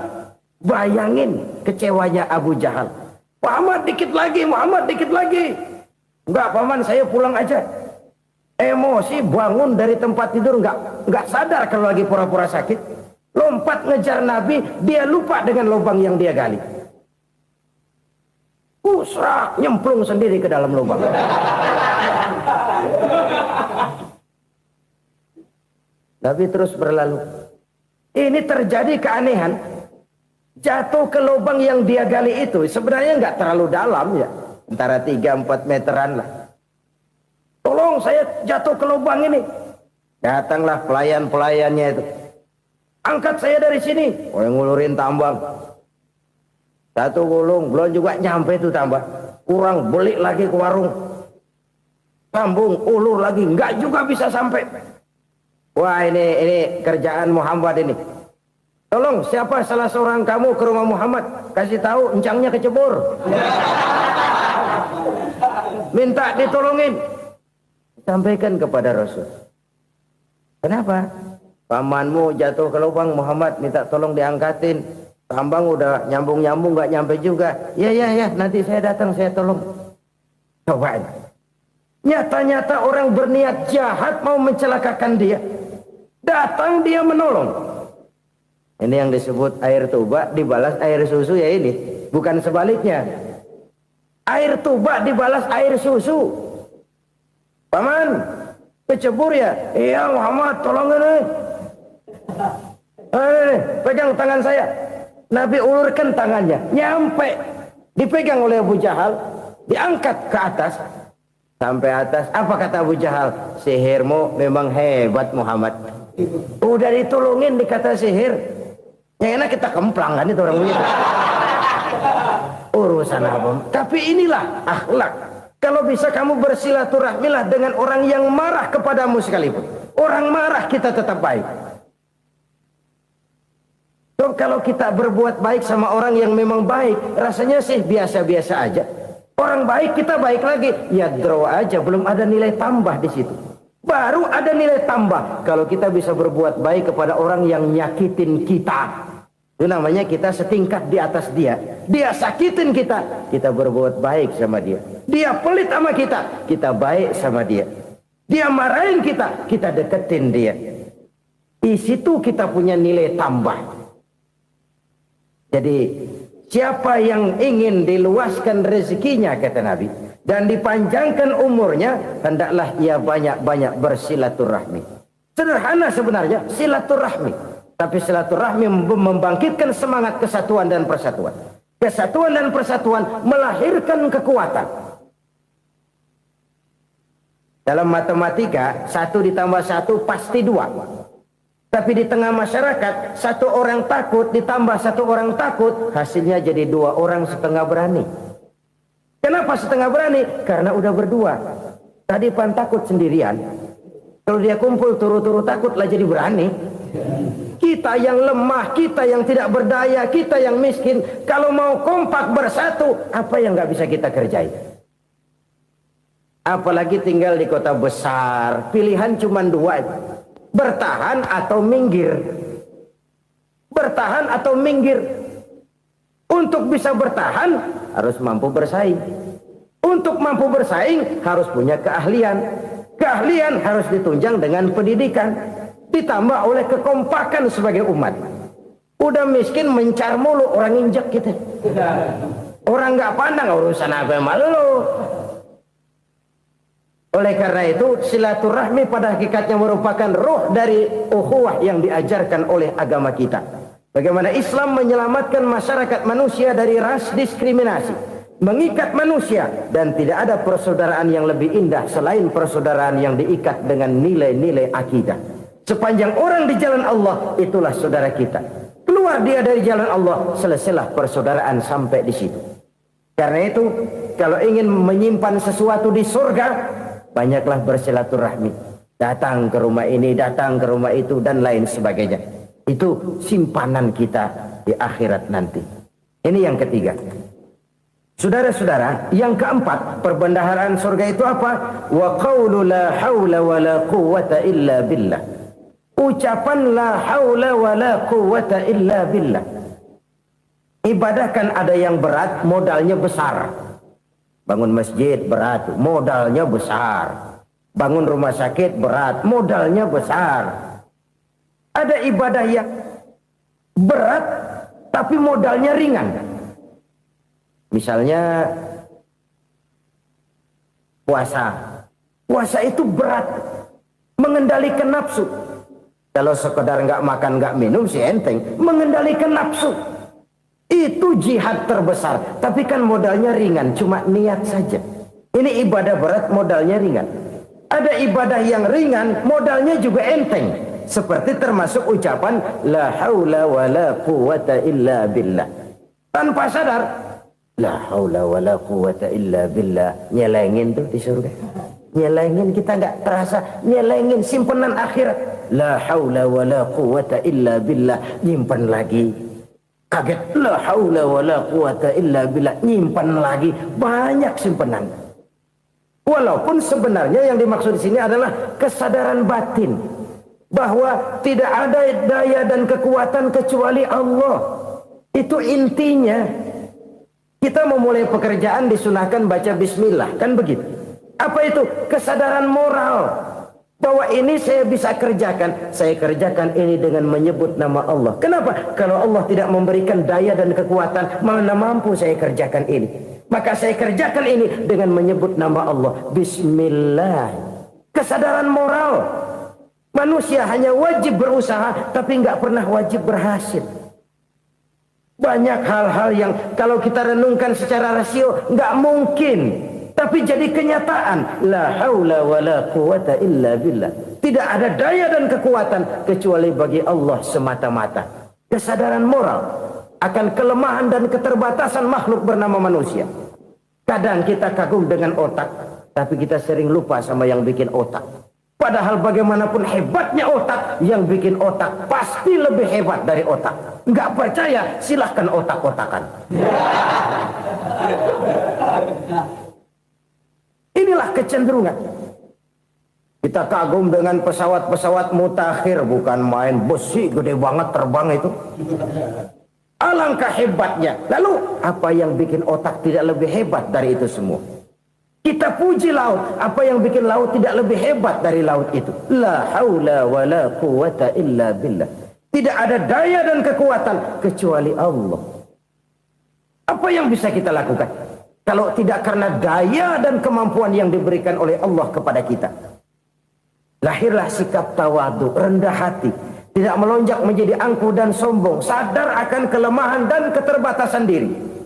A: Bayangin kecewanya Abu Jahal. Muhammad dikit lagi, Muhammad dikit lagi. Enggak paman, saya pulang aja. Emosi bangun dari tempat tidur, enggak sadar kalau lagi pura-pura sakit. Lompat ngejar Nabi, dia lupa dengan lubang yang dia gali. Serak, nyemplung sendiri ke dalam lubang. Nabi terus berlalu. Ini terjadi keanehan. Jatuh ke lubang yang dia gali itu sebenarnya nggak terlalu dalam ya, antara 3-4 meteran lah. Tolong saya jatuh ke lubang ini. Datanglah pelayan-pelayannya itu. Angkat saya dari sini. Oh, yang ngulurin tambang. Satu gulung, belum juga nyampe itu tambah. Kurang, beli lagi ke warung. Sambung, ulur lagi, nggak juga bisa sampai. Wah, ini kerjaan Muhammad ini. Tolong, siapa salah seorang kamu ke rumah Muhammad? Kasih tahu, encangnya kecebur. Minta ditolongin. Sampaikan kepada Rasul. Kenapa? Pamanmu jatuh ke lubang, Muhammad minta tolong diangkatin. Tambang udah nyambung-nyambung nggak nyampe juga. Ya, nanti saya datang, saya tolong. Cobain. Nyata-nyata orang berniat jahat mau mencelakakan dia. Datang dia menolong. Ini yang disebut air tuba dibalas air susu ya ini. Bukan sebaliknya. Air tuba dibalas air susu. Paman, kecebur ya? Iya Muhammad, tolong ini. Pegang tangan saya. Nabi ulurkan tangannya, nyampe, dipegang oleh Abu Jahal, diangkat ke atas, sampai atas. Apa kata Abu Jahal? Sihirmu memang hebat Muhammad. Udah ditolongin dikata sihir, yang enak kita kemplang kan itu orang begitu. Urusan apa? Tapi inilah akhlak. Kalau bisa kamu bersilaturahmilah dengan orang yang marah kepadamu sekalipun. Orang marah kita tetap baik. Kalau kita berbuat baik sama orang yang memang baik, rasanya sih biasa-biasa aja. Orang baik kita baik lagi, ya draw aja, belum ada nilai tambah di situ. Baru ada nilai tambah kalau kita bisa berbuat baik kepada orang yang nyakitin kita. Itu namanya kita setingkat di atas dia. Dia sakitin kita, kita berbuat baik sama dia. Dia pelit sama kita, kita baik sama dia. Dia marahin kita, kita deketin dia. Di situ kita punya nilai tambah. Jadi siapa yang ingin diluaskan rezekinya, kata Nabi, dan dipanjangkan umurnya, hendaklah ia banyak-banyak bersilaturahmi. Sederhana sebenarnya silaturahmi, tapi silaturahmi membangkitkan semangat kesatuan dan persatuan. Kesatuan dan persatuan melahirkan kekuatan. Dalam matematika 1 ditambah 1 pasti 2. Tapi di tengah masyarakat, 1 orang takut ditambah 1 orang takut, hasilnya jadi 2 orang setengah berani. Kenapa setengah berani? Karena udah berdua. Tadi pan takut sendirian. Kalau dia kumpul turu-turu takutlah jadi berani. Kita yang lemah, kita yang tidak berdaya, kita yang miskin, kalau mau kompak bersatu, apa yang nggak bisa kita kerjain? Apalagi tinggal di kota besar, pilihan cuma 2. Bertahan atau minggir. Bertahan atau minggir. Untuk bisa bertahan harus mampu bersaing. Untuk mampu bersaing harus punya keahlian. Keahlian harus ditunjang dengan pendidikan, ditambah oleh kekompakan sebagai umat. Udah miskin mencar mulu, orang injak kita. Orang nggak pandang urusan apa malu. Oleh karena itu, silaturahmi pada hakikatnya merupakan roh dari ukhuwah yang diajarkan oleh agama kita. Bagaimana Islam menyelamatkan masyarakat manusia dari ras diskriminasi, mengikat manusia, dan tidak ada persaudaraan yang lebih indah selain persaudaraan yang diikat dengan nilai-nilai akidah. Sepanjang orang di jalan Allah, itulah saudara kita. Keluar dia dari jalan Allah, selesailah persaudaraan sampai di situ. Karena itu, kalau ingin menyimpan sesuatu di surga, banyaklah bersilaturahmi. Datang ke rumah ini, datang ke rumah itu, dan lain sebagainya. Itu simpanan kita di akhirat nanti. Ini yang ketiga. Saudara-saudara, yang keempat, perbendaharaan surga itu apa? Wa qawlu la hawla wa la quwwata illa billah. Ucapan la hawla wa la quwwata illa billah. Ibadah kan ada yang berat, modalnya besar. Bangun masjid berat, modalnya besar. Bangun rumah sakit berat, modalnya besar. Ada ibadah yang berat tapi modalnya ringan. Misalnya puasa. Puasa itu berat, mengendalikan nafsu. Kalau sekedar nggak makan nggak minum sih enteng, mengendalikan nafsu. Itu jihad terbesar, tapi kan modalnya ringan, cuma niat saja. Ini ibadah berat, modalnya ringan. Ada ibadah yang ringan, modalnya juga enteng. Seperti termasuk ucapan la haula wa la quwwata illa billah. Tanpa sadar, la haula wa la quwwata illa billah. Nyelengin tuh di surga. Nyelengin, kita nggak terasa, nyelengin simpenan akhirat. La haula wa la quwwata illa billah. Nyimpan lagi. Kaget, la haula wa la quwwata illa billah, nyimpan lagi, banyak simpanan. Walaupun sebenarnya yang dimaksud di sini adalah kesadaran batin bahwa tidak ada daya dan kekuatan kecuali Allah. Itu intinya. Kita memulai pekerjaan disunahkan baca bismillah, kan begitu. Apa itu? Kesadaran moral. Bahwa ini saya bisa kerjakan. Saya kerjakan ini dengan menyebut nama Allah. Kenapa? Kalau Allah tidak memberikan daya dan kekuatan, mana mampu saya kerjakan ini. Maka saya kerjakan ini dengan menyebut nama Allah. Bismillah. Kesadaran moral. Manusia hanya wajib berusaha, tapi nggak pernah wajib berhasil. Banyak hal-hal yang kalau kita renungkan secara rasio nggak mungkin. Tapi jadi kenyataan. La haula wa la quwwata illa billah. Tidak ada daya dan kekuatan kecuali bagi Allah semata-mata. Kesadaran moral akan kelemahan dan keterbatasan makhluk bernama manusia. Kadang kita kagum dengan otak, tapi kita sering lupa sama yang bikin otak. Padahal bagaimanapun hebatnya otak, yang bikin otak pasti lebih hebat dari otak. Nggak percaya, silahkan otak-otakan. Inilah kecenderungan. Kita kagum dengan pesawat-pesawat mutakhir, bukan main, besi gede banget terbang itu. Alangkah hebatnya. Lalu apa yang bikin otak tidak lebih hebat dari itu semua? Kita puji laut. Apa yang bikin laut tidak lebih hebat dari laut itu? La haula wa la quwata illa billah. Tidak ada daya dan kekuatan kecuali Allah. Apa yang bisa kita lakukan kalau tidak karena daya dan kemampuan yang diberikan oleh Allah kepada kita? Lahirlah sikap tawadu, rendah hati, tidak melonjak menjadi angkuh dan sombong, sadar akan kelemahan dan keterbatasan diri.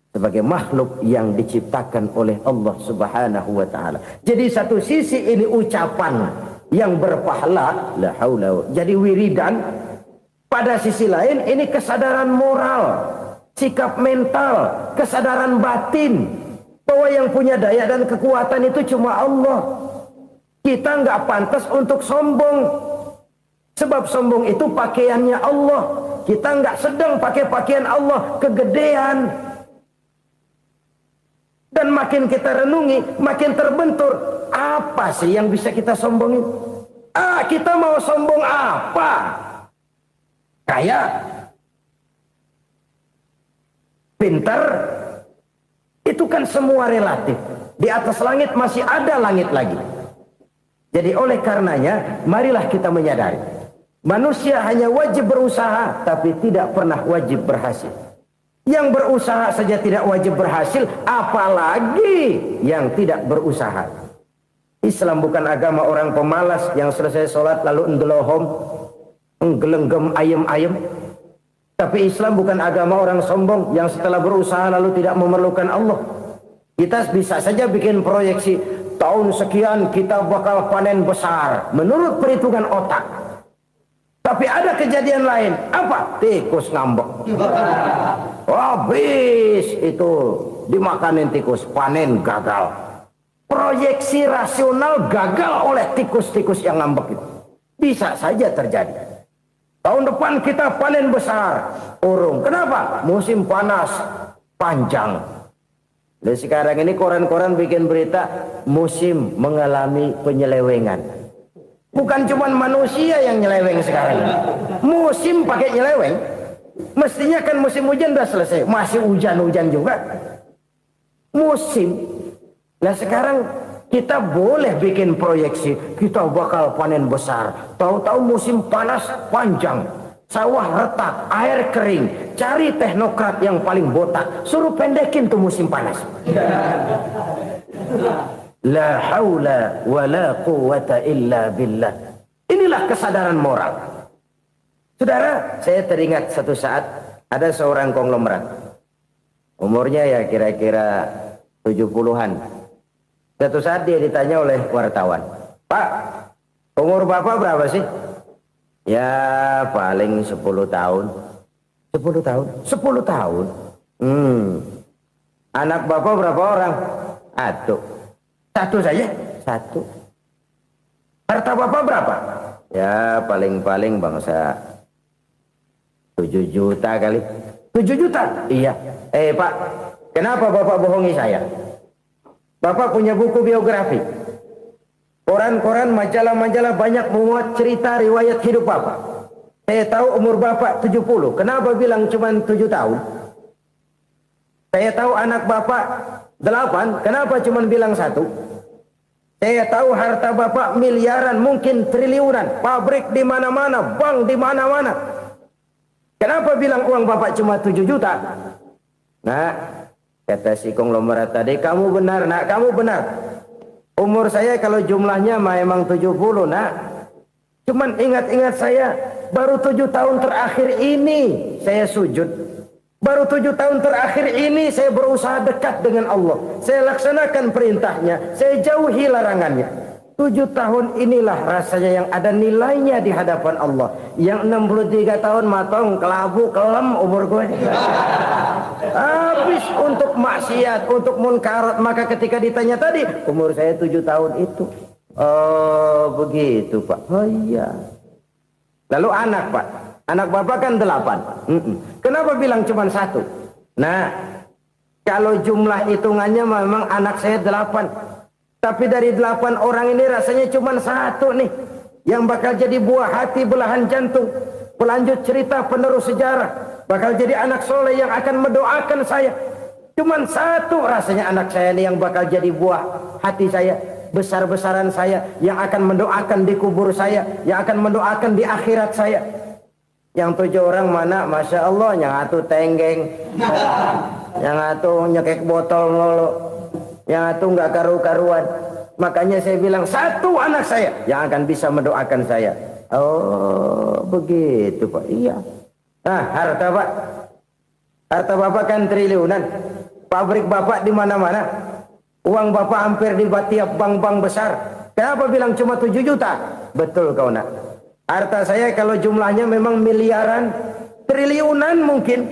A: Sebagai makhluk yang diciptakan oleh Allah Subhanahu wa taala. Jadi satu sisi ini ucapan yang berpahala, la haula, jadi wiridan. Pada sisi lain ini kesadaran moral, sikap mental, kesadaran batin bahwa yang punya daya dan kekuatan itu cuma Allah. Kita nggak pantas untuk sombong, sebab sombong itu pakaiannya Allah. Kita nggak sedang pakai pakaian Allah, kegedean. Dan makin kita renungi, makin terbentur. Apa sih yang bisa kita sombongin? Kita mau sombong apa? Kaya? Pintar? Itu kan semua relatif. Di atas langit masih ada langit lagi. Jadi oleh karenanya, marilah kita menyadari. Manusia hanya wajib berusaha, tapi tidak pernah wajib berhasil. Yang berusaha saja tidak wajib berhasil, apalagi yang tidak berusaha. Islam bukan agama orang pemalas yang selesai sholat lalu enggelohom, enggelenggem ayem-ayem. Tapi Islam bukan agama orang sombong yang setelah berusaha lalu tidak memerlukan Allah. Kita bisa saja bikin proyeksi, tahun sekian kita bakal panen besar menurut perhitungan otak. Tapi ada kejadian lain. Apa? Tikus ngambek. Habis itu dimakanin tikus, panen gagal. Proyeksi rasional gagal oleh tikus-tikus yang ngambek itu. Bisa saja terjadi. Tahun depan kita panen besar, urung. Kenapa? Musim panas panjang. Dan sekarang ini koran-koran bikin berita musim mengalami penyelewengan. Bukan cuma manusia yang nyeleweng sekarang. Musim pakai nyeleweng. Mestinya kan musim hujan udah selesai, masih hujan-hujan juga. Musim. Nah sekarang kita boleh bikin proyeksi, kita bakal panen besar. Tahu-tahu musim panas panjang, sawah retak, air kering. Cari teknokrat yang paling botak, suruh pendekin tuh musim panas. La haula wa la quwata illa billah. Inilah kesadaran moral. Saudara, saya teringat satu saat ada seorang konglomerat. Umurnya ya kira-kira 70-an. Satu saat dia ditanya oleh wartawan, "Pak, umur Bapak berapa sih?" "Ya paling 10 tahun." 10 tahun? 10 tahun? Anak Bapak berapa orang? Satu saja? Satu. Harta Bapak berapa? Ya paling-paling bangsa 7 juta kali. 7 juta? Iya. Pak, kenapa Bapak bohongi saya? Bapak punya buku biografi. Koran-koran, majalah-majalah banyak memuat cerita riwayat hidup Bapak. Saya tahu umur Bapak 70. Kenapa bilang cuma 7 tahun? Saya tahu anak Bapak 8. Kenapa cuma bilang 1? Saya tahu harta Bapak miliaran, mungkin triliunan. Pabrik di mana-mana, bank di mana-mana. Kenapa bilang uang Bapak cuma 7 juta? Nah, kata si konglomerat tadi, kamu benar nak, kamu benar. Umur saya kalau jumlahnya memang 70 nak. Cuman ingat-ingat saya, baru 7 tahun terakhir ini saya sujud. Baru 7 tahun terakhir ini saya berusaha dekat dengan Allah. Saya laksanakan perintahnya, saya jauhi larangannya. 7 tahun inilah rasanya yang ada nilainya di hadapan Allah. Yang 63 tahun matong, kelabu, kelem umur gue. Habis untuk maksiat, untuk munkarat. Maka ketika ditanya tadi, umur saya 7 tahun itu. Oh begitu Pak. Oh iya. Lalu anak Pak. Anak Bapak kan 8. Kenapa bilang cuma 1? Nah, kalau jumlah hitungannya memang anak saya 8. Tapi dari 8 orang ini rasanya cuma 1 nih. Yang bakal jadi buah hati, belahan jantung. Pelanjut cerita, penerus sejarah. Bakal jadi anak soleh yang akan mendoakan saya. Cuma 1 rasanya anak saya ini yang bakal jadi buah hati saya. Besar-besaran saya. Yang akan mendoakan di kubur saya. Yang akan mendoakan di akhirat saya. Yang 7 orang mana? Masya Allah. Yang 1 tenggeng. Yang 1 nyekek botol mulu. Yang 1 nggak karu-karuan. Makanya saya bilang 1 anak saya yang akan bisa mendoakan saya. Oh begitu Pak. Iya. Nah harta Pak. Harta Bapak kan triliunan. Pabrik Bapak di mana-mana. Uang Bapak hampir di tiap bank-bank besar. Kenapa bilang cuma 7 juta? Betul kau nak. Harta saya kalau jumlahnya memang miliaran, triliunan mungkin.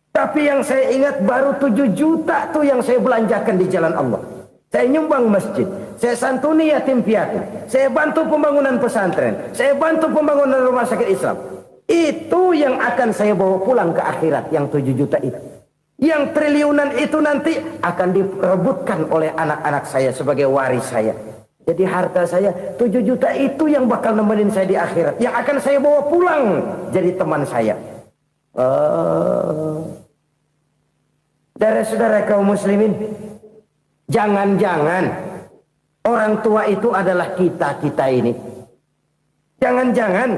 A: Tapi yang saya ingat baru 7 juta tuh yang saya belanjakan di jalan Allah. Saya nyumbang masjid. Saya santuni yatim piatu. Saya bantu pembangunan pesantren. Saya bantu pembangunan rumah sakit Islam. Itu yang akan saya bawa pulang ke akhirat. Yang 7 juta itu. Yang triliunan itu nanti akan diperebutkan oleh anak-anak saya sebagai waris saya. Jadi harta saya 7 juta itu yang bakal nemenin saya di akhirat. Yang akan saya bawa pulang jadi teman saya. Saudara-saudara kaum muslimin, jangan-jangan orang tua itu adalah kita-kita ini. Jangan-jangan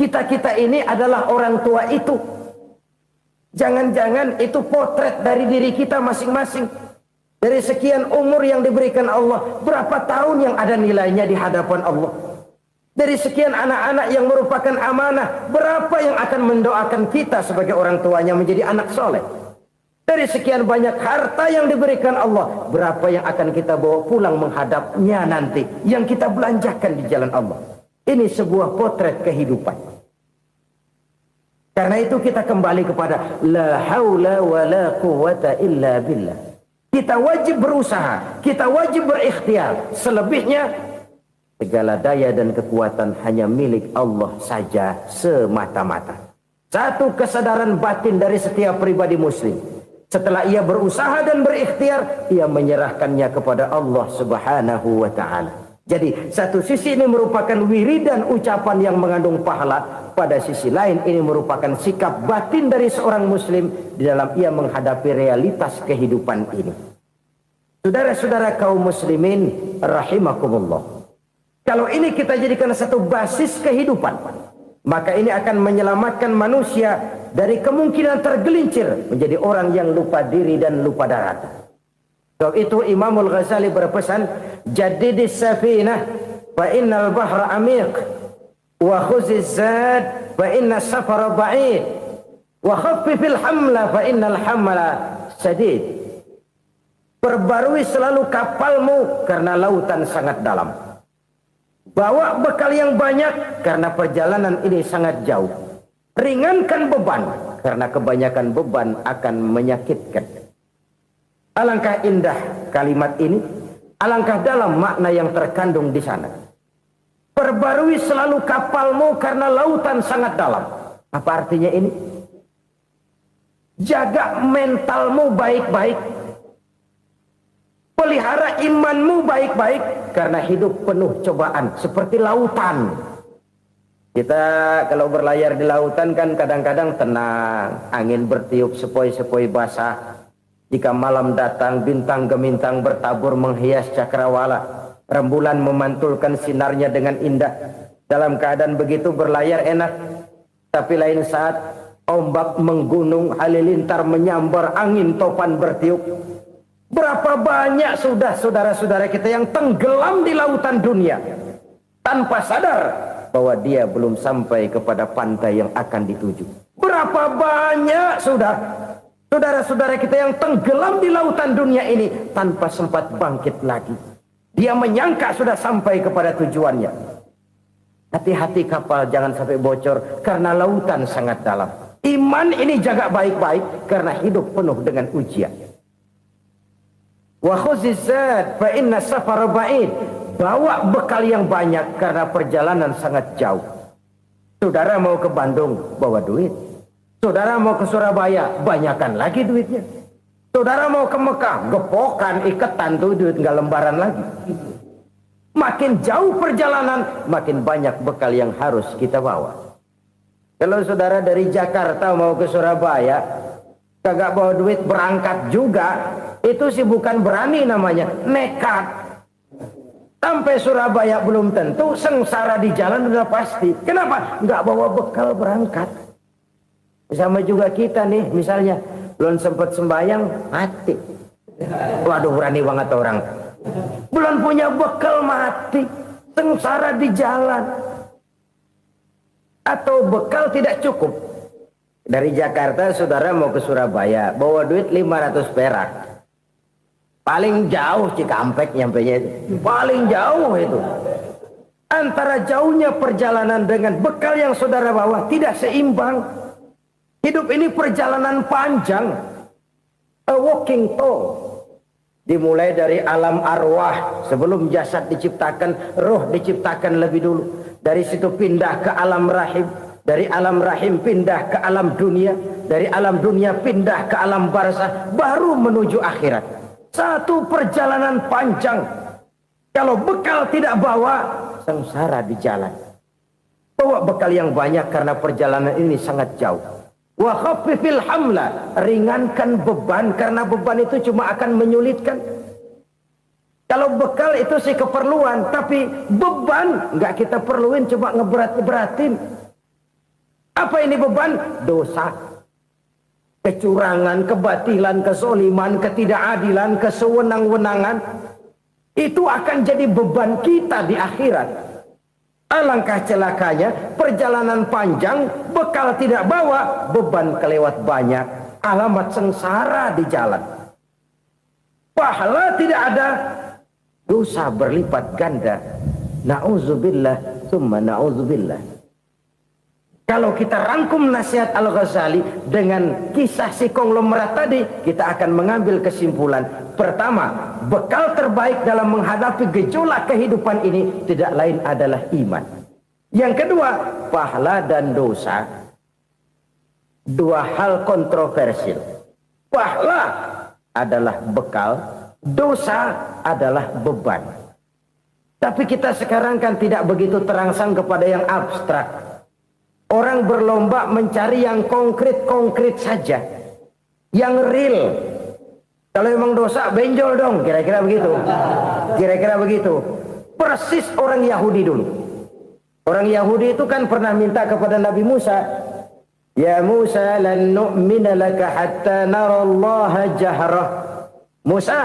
A: kita-kita ini adalah orang tua itu. Jangan-jangan itu potret dari diri kita masing-masing. Dari sekian umur yang diberikan Allah, berapa tahun yang ada nilainya di hadapan Allah. Dari sekian anak-anak yang merupakan amanah, berapa yang akan mendoakan kita sebagai orang tuanya menjadi anak soleh. Dari sekian banyak harta yang diberikan Allah, berapa yang akan kita bawa pulang menghadapnya nanti, yang kita belanjakan di jalan Allah. Ini sebuah potret kehidupan. Karena itu kita kembali kepada la haula wa la quwata illa billah. Kita wajib berusaha, kita wajib berikhtiar. Selebihnya segala daya dan kekuatan hanya milik Allah saja semata-mata. Satu kesadaran batin dari setiap pribadi muslim. Setelah ia berusaha dan berikhtiar, ia menyerahkannya kepada Allah Subhanahu wa ta'ala. Jadi satu sisi ini merupakan wiridan ucapan yang mengandung pahala. Pada sisi lain ini merupakan sikap batin dari seorang muslim di dalam ia menghadapi realitas kehidupan ini. Saudara-saudara kaum muslimin rahimakumullah. Kalau ini kita jadikan satu basis kehidupan, maka ini akan menyelamatkan manusia dari kemungkinan tergelincir menjadi orang yang lupa diri dan lupa darat. Sebab itu Imamul Ghazali berpesan, jadidis safinah fa innal bahra amiq wa khuziz zad fa inna safara ba'id wa khaffifil hamla fa innal hamla sadid. Perbarui selalu kapalmu karena lautan sangat dalam. Bawa bekal yang banyak karena perjalanan ini sangat jauh. Ringankan beban karena kebanyakan beban akan menyakitkan. Alangkah indah kalimat ini, alangkah dalam makna yang terkandung di sana. Perbarui selalu kapalmu karena lautan sangat dalam. Apa artinya ini? Jaga mentalmu baik-baik. Pelihara imanmu baik-baik karena hidup penuh cobaan seperti lautan. Kita kalau berlayar di lautan kan kadang-kadang tenang, angin bertiup sepoi-sepoi basah. Jika malam datang, bintang gemintang bertabur menghias cakrawala. Rembulan memantulkan sinarnya dengan indah. Dalam keadaan begitu berlayar enak. Tapi lain saat ombak menggunung, halilintar menyambar, angin topan bertiup. Berapa banyak sudah saudara-saudara kita yang tenggelam di lautan dunia tanpa sadar bahwa dia belum sampai kepada pantai yang akan dituju. Berapa banyak sudah saudara-saudara kita yang tenggelam di lautan dunia ini tanpa sempat bangkit lagi. Dia menyangka sudah sampai kepada tujuannya. Hati-hati kapal jangan sampai bocor karena lautan sangat dalam. Iman ini jaga baik-baik karena hidup penuh dengan ujian. Wa khuziz zad fa inna safara ba'id. bawa bekal yang banyak karena perjalanan sangat jauh. Saudara mau ke Bandung, bawa duit. Saudara mau ke Surabaya, banyakkan lagi duitnya. Saudara mau ke Mekah, gepokan, iketan tuh duit nggak lembaran lagi. Makin jauh perjalanan, makin banyak bekal yang harus kita bawa. Kalau saudara dari Jakarta mau ke Surabaya, kagak bawa duit berangkat juga, itu sih bukan berani namanya, nekat. Sampai Surabaya belum tentu, sengsara di jalan udah pasti. Kenapa? Nggak bawa bekal berangkat. Sama juga kita nih, misalnya belum sempat sembahyang, mati. Waduh, berani banget orang. Belum punya bekal, mati. Sengsara di jalan. Atau bekal tidak cukup. Dari Jakarta saudara mau ke Surabaya, bawa duit 500 perak. Paling jauh Cikampek nyampenya itu. Paling jauh itu. Antara jauhnya perjalanan dengan bekal yang saudara bawa tidak seimbang. Hidup ini perjalanan panjang. A walking tour. Dimulai dari alam arwah, sebelum jasad diciptakan, roh diciptakan lebih dulu. Dari situ pindah ke alam rahim, dari alam rahim pindah ke alam dunia, dari alam dunia pindah ke alam barzah, baru menuju akhirat. Satu perjalanan panjang. Kalau bekal tidak bawa, sengsara di jalan. Bawa bekal yang banyak karena perjalanan ini sangat jauh. Wa khaffifil hamla, ringankan beban karena beban itu cuma akan menyulitkan. Kalau bekal itu sih keperluan, tapi beban nggak kita perluin, cuma ngeberat-beratin. Apa ini beban? Dosa, kecurangan, kebatilan, kesoliman, ketidakadilan, kesewenang-wenangan. Itu akan jadi beban kita di akhirat. Alangkah celakanya, perjalanan panjang, bekal tidak bawa, beban kelewat banyak, alamat sengsara di jalan. Pahala tidak ada, dosa berlipat ganda. Na'udzubillah, summa na'udzubillah. Kalau kita rangkum nasihat Al-Ghazali dengan kisah si konglomerat tadi, kita akan mengambil kesimpulan. Pertama, bekal terbaik dalam menghadapi gejolak kehidupan ini tidak lain adalah iman. Yang kedua, pahala dan dosa. Dua hal kontroversial. Pahala adalah bekal, dosa adalah beban. Tapi kita sekarang kan tidak begitu terangsang kepada yang abstrak. Orang berlomba mencari yang konkret-konkret saja. Yang real. Kalau memang dosa, benjol dong. Kira-kira begitu. Kira-kira begitu. Persis orang Yahudi dulu. Orang Yahudi itu kan pernah minta kepada Nabi Musa. Ya Musa, lan nu'mina laka hatta narallaha jahrah. Musa,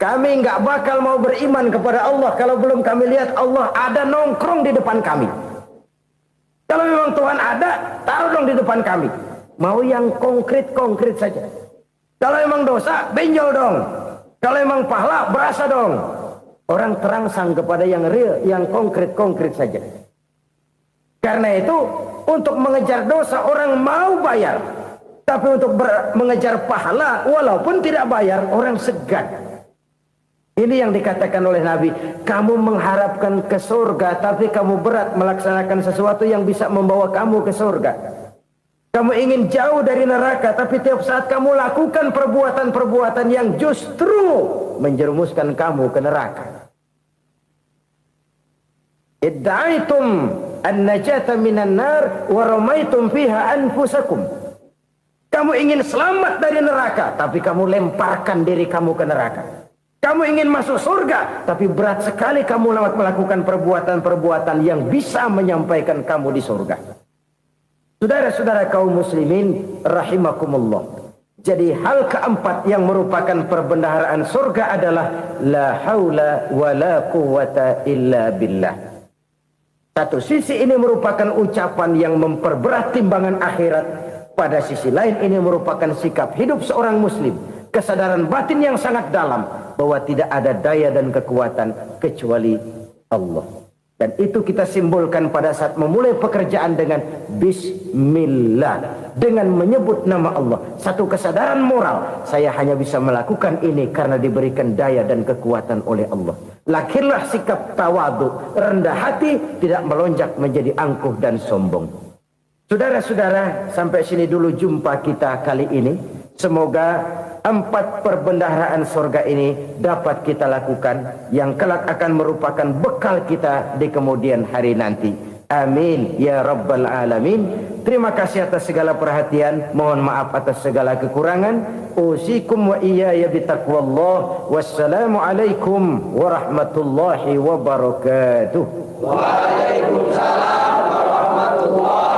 A: kami nggak bakal mau beriman kepada Allah kalau belum kami lihat Allah ada nongkrong di depan kami. Kalau memang Tuhan ada, taruh dong di depan kami. Mau yang konkret-konkret saja. Kalau memang dosa, benjol dong. Kalau memang pahala, berasa dong. Orang terangsang kepada yang real, yang konkret-konkret saja. Karena itu, untuk mengejar dosa, orang mau bayar. Tapi untuk mengejar pahala, walaupun tidak bayar, orang segan. Ini yang dikatakan oleh Nabi, kamu mengharapkan ke surga, tapi kamu berat melaksanakan sesuatu yang bisa membawa kamu ke surga. Kamu ingin jauh dari neraka, tapi tiap saat kamu lakukan perbuatan-perbuatan yang justru menjerumuskan kamu ke neraka. Idda'aitum an-najata minan nar wa ramaitum fiha anfusakum. Kamu ingin selamat dari neraka, tapi kamu lemparkan diri kamu ke neraka. Kamu ingin masuk surga, tapi berat sekali kamu melakukan perbuatan-perbuatan yang bisa menyampaikan kamu di surga. Saudara-saudara kaum muslimin rahimakumullah. Jadi hal keempat yang merupakan perbendaharaan surga adalah la haula wa la quwwata illa billah. Satu sisi ini merupakan ucapan yang memperberat timbangan akhirat. Pada sisi lain ini merupakan sikap hidup seorang muslim. Kesadaran batin yang sangat dalam bahwa tidak ada daya dan kekuatan kecuali Allah. Dan itu kita simbolkan pada saat memulai pekerjaan dengan Bismillah, dengan menyebut nama Allah. Satu kesadaran moral, saya hanya bisa melakukan ini karena diberikan daya dan kekuatan oleh Allah. Lahirlah sikap tawadu, rendah hati, tidak melonjak menjadi angkuh dan sombong. Saudara-saudara, sampai sini dulu jumpa kita kali ini. Semoga 4 perbendaharaan sorga ini dapat kita lakukan, yang kelak akan merupakan bekal kita di kemudian hari nanti. Amin ya rabbal alamin. Terima kasih atas segala perhatian. Mohon maaf atas segala kekurangan. Usikum wa iyaya bitaqwallah. Wassalamualaikum warahmatullahi wabarakatuh.
B: Waalaikumsalam warahmatullahi wabarakatuh.